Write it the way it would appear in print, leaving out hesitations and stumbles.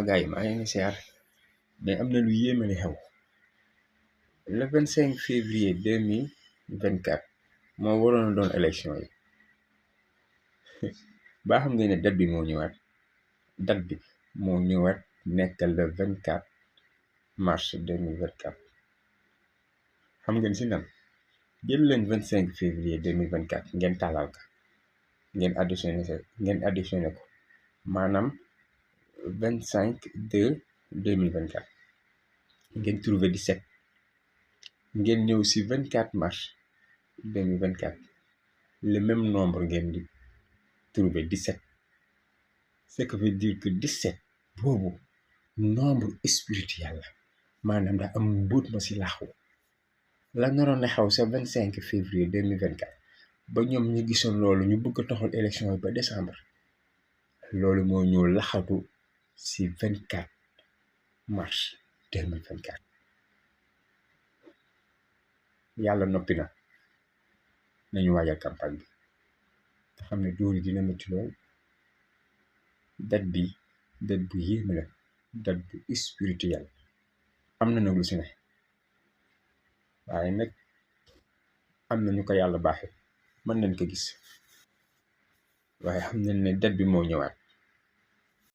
sama gars yi maa ngi leen di siyaar mais am na lu yéeme li xew le 25 février 2024 moo waroon a doon élection yi baa xam nga ne date bi moo ñëwaat nekk le 24 mars 2024 xam ngeen si nan jël leen 25 février 2024 ngeen tàllal ka ngeen additionné ko maanaam 25/2/2024 ngeen trouvé 17 ngeen ñëw si 24 mars 2024 le même nombre ngeen di trouvé 17 ce qui veut dire que 17 boobu nombre spirituel la maanaam daa am mbóot ma si laaxu la naroon a xew sa 25 février 2024 ba ñoom ñu gisoon loolu ñu bëgg a toxal élection yi ba décembre loolu moo ñëw laxatu si 24 mars 2024 yàlla noppi na nañu waajal campagne bi te xam ne dóor yi dina métti lool date bu yéeme la date bu spirituel am na nag lu si ne waaye nag am na ñu ko yàlla baaxee mën nañ ko gis waaye xam nañ ne date bi moo ñëwaat